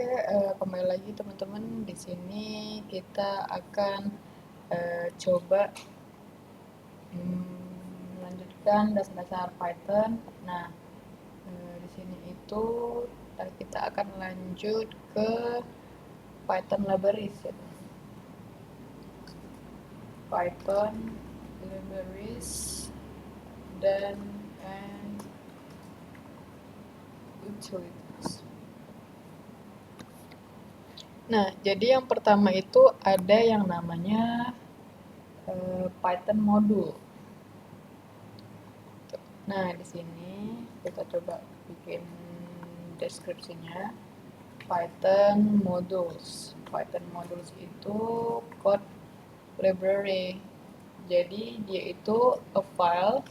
Oke, kembali lagi teman-teman. Di sini kita akan coba melanjutkan dasar-dasar Python. Nah, di sini itu kita akan lanjut ke Python libraries ya. Python libraries dan utilities. Nah, jadi yang pertama itu ada yang namanya Python module. Nah, di sini kita coba bikin deskripsinya. Python modules. Python modules itu code library. Jadi dia itu a file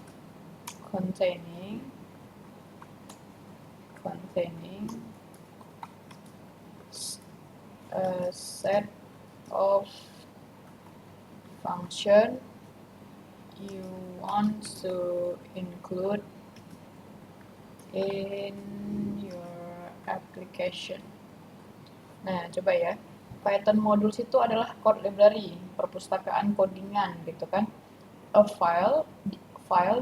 containing a set of function you want to include in your application. Nah, coba ya. Python modules itu adalah code library, perpustakaan codingan gitu kan. A file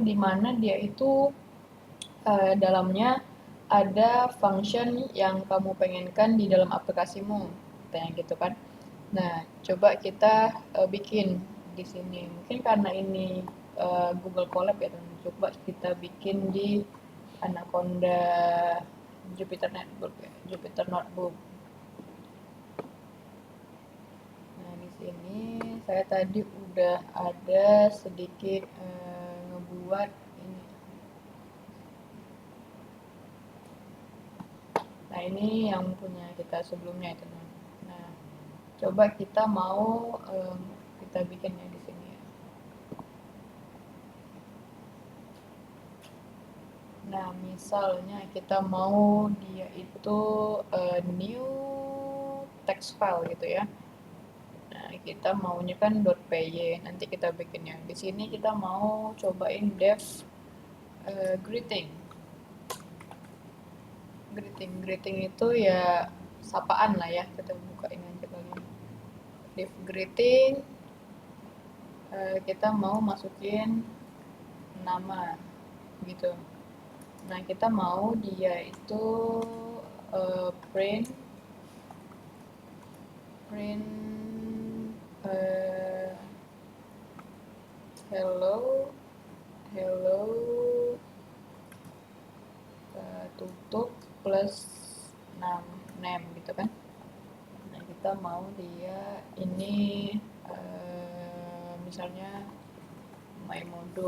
di mana dia itu dalamnya ada function yang kamu pengenkan di dalam aplikasimu, katanya gitu kan. Nah, coba kita bikin di sini. Mungkin karena ini Google Colab ya, teman. Coba kita bikin di Anaconda Jupyter Notebook ya, Jupyter Notebook. Nah, di sini saya tadi udah ada sedikit ngebuat ini. Nah, ini yang punya kita sebelumnya itu. Nah, coba kita mau kita bikinnya di sini ya. Nah, misalnya kita mau dia itu new text file gitu ya. Nah, kita maunya kan .py. Nanti kita bikinnya. Di sini kita mau cobain dev greeting. Greeting itu ya sapaan lah ya. Kita buka ini aja kali. Dev greeting. Kita mau masukin nama gitu. Nah, kita mau dia itu print hello tutup plus name gitu kan. Nah, kita mau dia ini misalnya my module.py.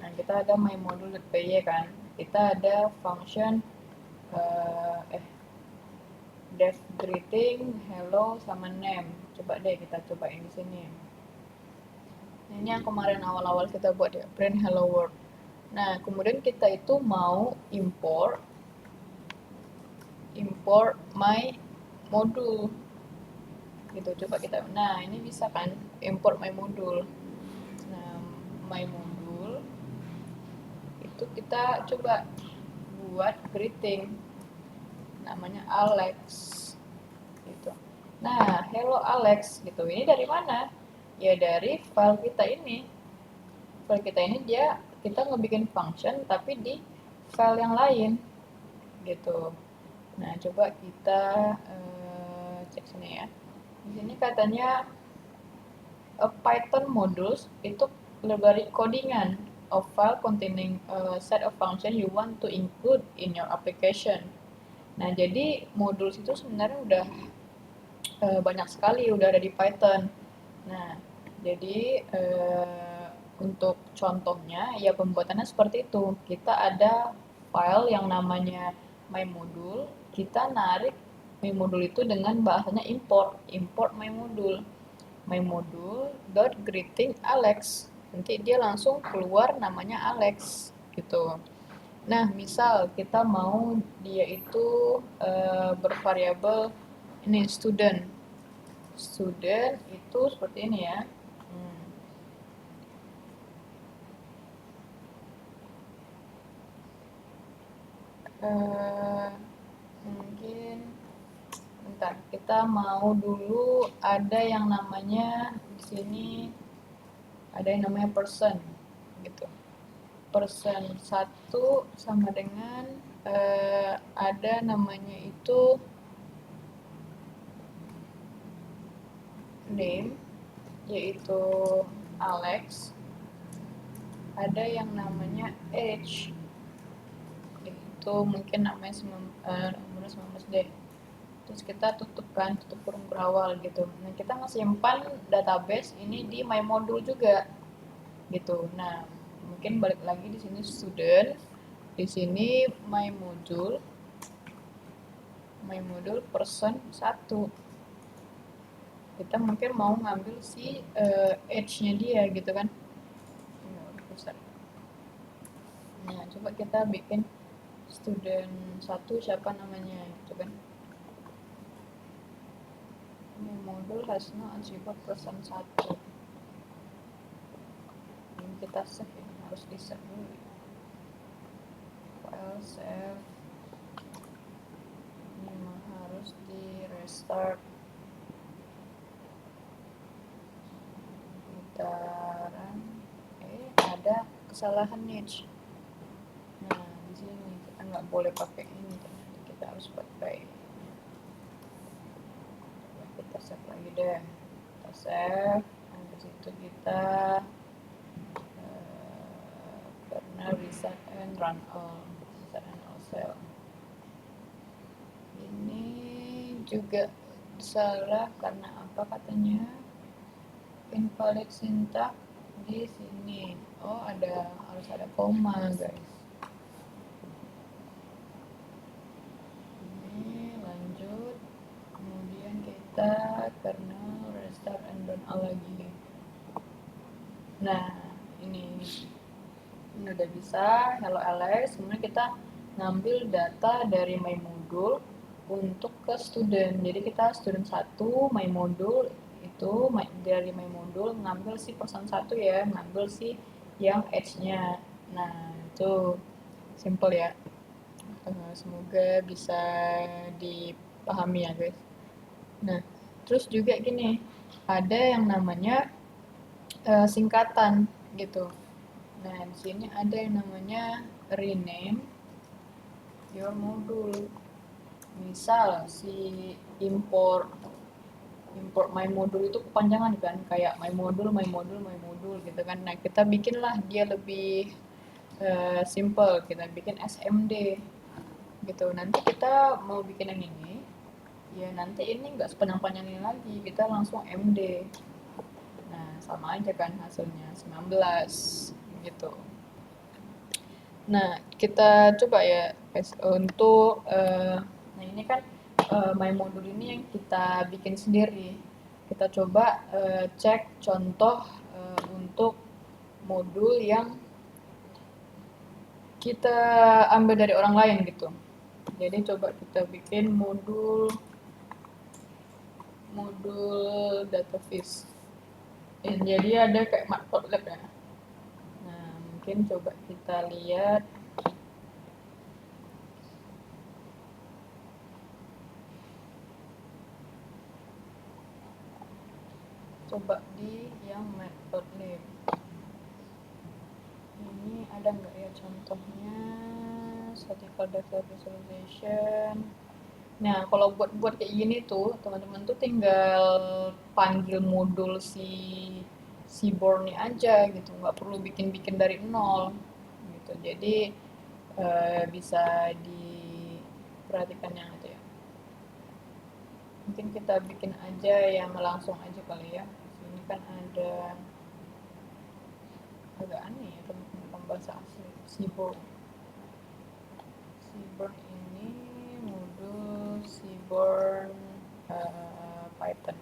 Nah, kita ada my module.py kan. Kita ada function dev greeting, hello sama name. Coba deh kita cobain di sini. Ini yang kemarin awal-awal kita buat ya, print hello world. Nah, kemudian kita itu mau import my module. Gitu, coba kita. Nah, ini bisa kan import my module. Nah, my module itu kita coba buat greeting. Namanya Alex gitu. Nah, hello Alex gitu. Ini dari mana? Ya dari file kita ini. File kita ini dia kita ngebikin function tapi di file yang lain gitu. Nah, coba kita cek sini ya. Di sini katanya Python modules itu library codingan of file containing a set of function you want to include in your application. Nah, jadi modules itu sebenarnya udah banyak sekali, udah ada di Python. Nah, jadi untuk contohnya ya pembuatannya seperti itu. Kita ada file yang namanya mymodule, kita narik mymodule itu dengan bahasanya import mymodule. Mymodule.greeting Alex. Nanti dia langsung keluar namanya Alex gitu. Nah, misal kita mau dia itu bervariabel ini student itu seperti ini ya. Mungkin bentar, kita mau dulu ada yang namanya di sini ada yang namanya person gitu. Person 1 sama dengan ada namanya itu name, yaitu Alex. Ada yang namanya age, itu mungkin namanya umur 19 deh. Terus kita tutup kurung berawal gitu. Nah, kita simpan database ini di my module juga gitu. Nah, mungkin balik lagi di sini student, di sini my module person 1. Kita mungkin mau ngambil si age-nya dia gitu kan. Nah, coba kita bikin student 1 siapa namanya gitu kan. Ini modul has no achievement person 1. Ini kita save ya, harus di save dulu. File save. Ini harus di restart. Putaran. Ada kesalahan niche. Nah, di sini kita nggak boleh pakai ini, kita harus pakai. Kita save lagi deh. Kita save. Di situ kita karena reset and run all, cell. Ini juga salah karena apa katanya? Invalid syntax di sini. Oh, harus ada koma, guys. Ini lanjut. Kemudian kita kernel restart and run all lagi. Nah, ini udah bisa. Hello Alex. Kemudian kita ngambil data dari my module untuk ke student. Jadi kita student 1 my module itu dari my module ngambil si person 1 ya, ngambil si yang age-nya. Nah, itu simple ya. Semoga bisa dipahami ya guys. Nah, terus juga gini, ada yang namanya singkatan gitu. Nah, di sini ada yang namanya rename your module. Misal si import my module itu kepanjangan kan, kayak my module gitu kan. Nah, kita bikinlah dia lebih simple, kita bikin SMD gitu. Nanti kita mau bikin yang ini, ya nanti ini nggak sepanjang-panjang ini lagi, kita langsung MD. Nah, sama aja kan hasilnya 19 gitu. Nah, kita coba ya guys untuk nah ini kan my module ini yang kita bikin sendiri. Kita coba cek contoh untuk modul yang kita ambil dari orang lain gitu. Jadi coba kita bikin modul database. Jadi ada kayak matplotlib ya. Nah, mungkin coba kita lihat. Coba di yang matplotlib. Ini ada nggak ya contohnya? Statistical data visualization. Nah, kalau buat kayak gini tuh, teman-teman tuh tinggal panggil modul si born-nya aja gitu, nggak perlu bikin-bikin dari nol gitu. Jadi bisa diperhatikan yang itu ya. Mungkin kita bikin aja yang langsung aja kali ya. Ini kan ada agak aneh ya teman-teman bahasa asli seaborn ini modul seaborn Python.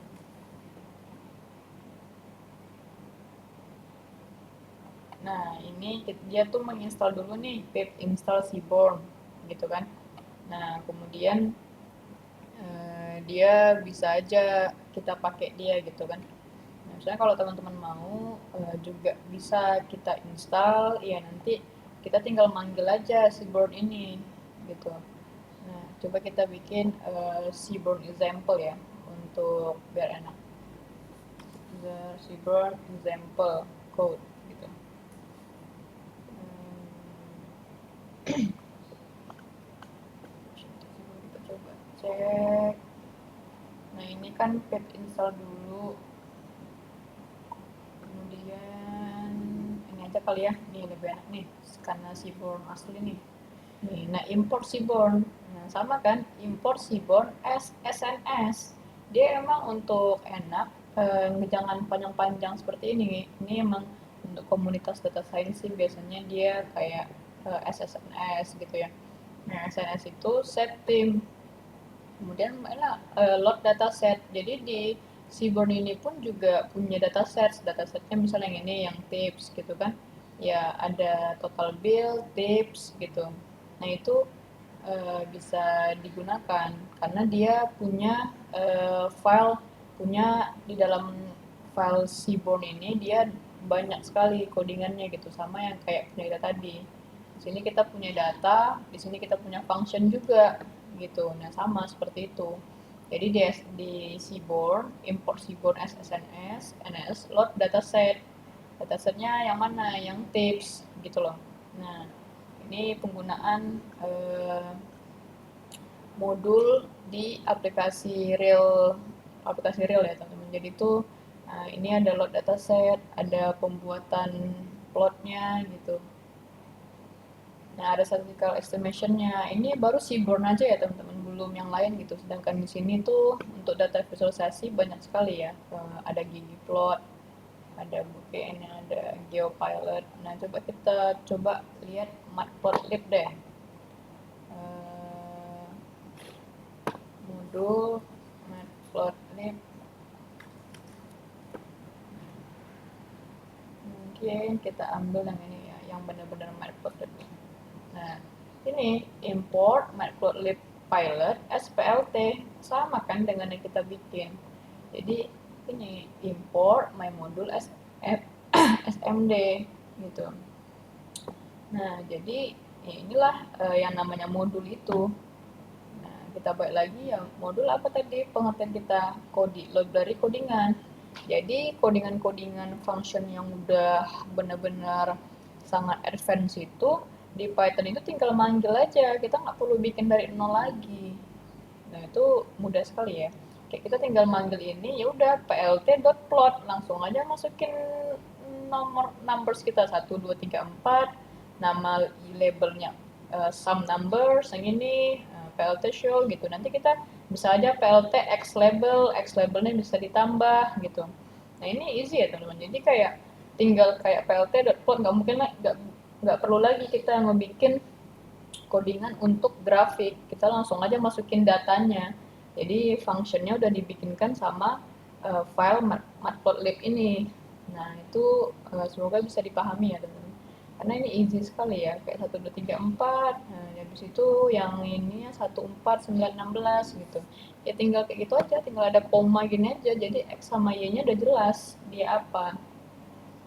Nah, ini dia tuh menginstal dulu nih pip install seaborn gitu kan. Nah, kemudian dia bisa aja kita pakai dia gitu kan. Nah, misalnya kalau teman-teman mau juga bisa kita install, ya nanti kita tinggal manggil aja seaborn ini gitu. Nah, coba kita bikin seaborn example ya untuk biar enak. The seaborn example code gitu. Kita coba cek. Nah, ini kan pip install dulu. Kemudian ini aja kali ya. Nih lebih enak nih karena seaborn asli nih. Nih, nah import seaborn. Nah, sama kan? Import seaborn as SNS. Dia emang untuk enak, jangan panjang-panjang seperti ini. Ini emang untuk komunitas data science sih biasanya dia kayak SSNS gitu ya. Nah, SNS itu set theme. Kemudian mana load dataset. Jadi di Seaborn ini pun juga punya dataset. Datasetnya misalnya yang ini yang tips gitu kan. Ya ada total bill, tips gitu. Nah itu bisa digunakan karena dia punya file punya di dalam file Seaborn ini dia banyak sekali codingannya gitu sama yang kayak punya kita tadi. Di sini kita punya data, di sini kita punya function juga gitu. Nah, sama seperti itu. Jadi di Seaborn, import Seaborn as SNS, NS, load dataset. Datasetnya yang mana? Yang tips gitu loh. Nah, ini penggunaan modul di aplikasi real ya teman-teman. Jadi itu ini ada load dataset, ada pembuatan plotnya gitu. Nah, ada statistical estimationnya. Ini baru seaborn aja ya teman-teman, belum yang lain gitu. Sedangkan di sini tuh untuk data visualisasi banyak sekali ya. Ada ggplot, ada boolean, ada geopilot. Nah, coba kita lihat matplotlib deh. Modul matplotlib. Mungkin kita ambil yang ini ya, yang benar-benar matplotlib. Nah, ini import matplotlib pilot SPLT sama kan dengan yang kita bikin. Jadi ini import my module SMD gitu. Nah, jadi inilah yang namanya modul itu. Nah, kita balik lagi yang modul apa tadi pengertian kita library codingan. Jadi codingan-codingan function yang udah benar-benar sangat advance itu di Python itu tinggal manggil aja, kita nggak perlu bikin dari nol lagi. Nah itu mudah sekali ya. Kayak kita tinggal manggil ini, ya udah plt.plot, langsung aja masukin numbers kita 1, 2, 3, 4, nama labelnya sum numbers yang ini, plt show gitu. Nanti kita bisa aja plt x labelnya bisa ditambah gitu. Nah ini easy ya teman-teman. Jadi kayak tinggal kayak plt.plot, nggak perlu lagi kita ngebikin codingan untuk grafik, kita langsung aja masukin datanya. Jadi functionnya udah dibikinkan sama file matplotlib ini. Nah itu semoga bisa dipahami ya teman-teman. Karena ini easy sekali ya, kayak 1, 2, 3, 4. Nah habis itu yang ini 1, 4, 9, 16 gitu. Ya tinggal kayak gitu aja, tinggal ada koma gini aja. Jadi X sama Y-nya udah jelas dia apa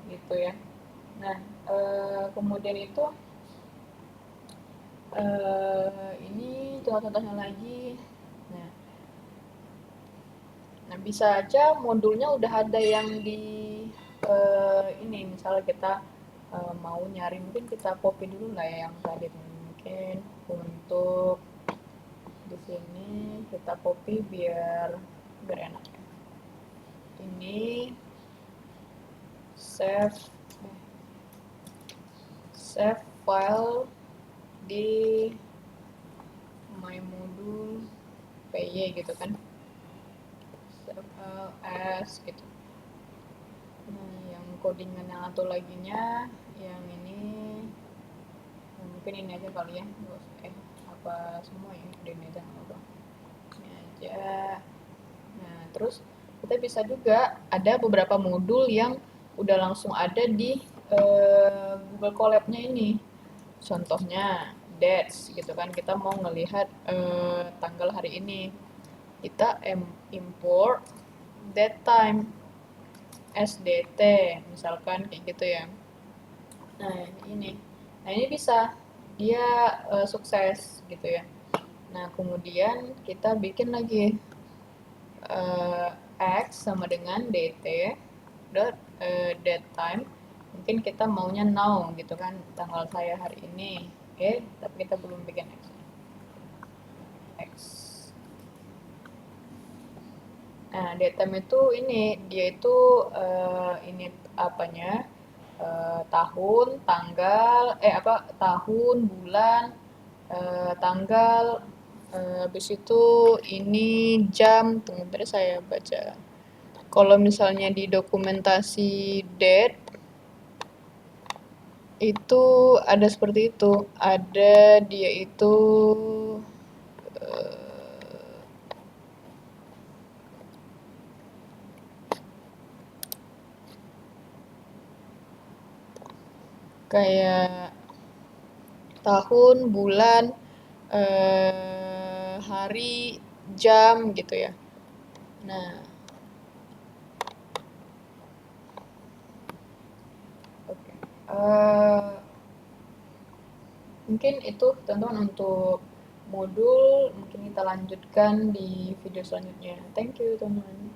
gitu ya. Nah kemudian itu ini contoh-contohnya lagi. Nah, nah, bisa aja modulnya udah ada yang di ini misalnya kita mau nyari, mungkin kita copy dulu lah ya yang tadi mungkin untuk di sini kita copy biar enak ya. Ini save file di my module py gitu kan, as gitu. Nah, yang codingan yang satu laginya yang ini mungkin ini aja kali ya, apa semua ya, ini aja nggak apa, ini aja. Nah terus kita bisa juga ada beberapa modul yang udah langsung ada di Google Colab-nya ini. Contohnya dates gitu kan, kita mau ngelihat tanggal hari ini, kita import date time SDT misalkan kayak gitu ya. Nah ini bisa dia sukses gitu ya. Nah, kemudian kita bikin lagi eh, X sama dengan DT dot date time. Mungkin kita maunya now gitu kan, tanggal saya hari ini. Oke, tapi kita belum bikin X. X. Nah, date time itu ini dia itu ini apanya? Tahun, tanggal, apa tahun, bulan, tanggal, habis itu ini jam. Tunggu, bentar saya baca. Kalau misalnya di dokumentasi date itu ada seperti itu. Ada dia itu kayak tahun, bulan, hari, jam gitu ya. Nah, oke. Mungkin itu teman-teman untuk modul, mungkin kita lanjutkan di video selanjutnya. Thank you teman-teman.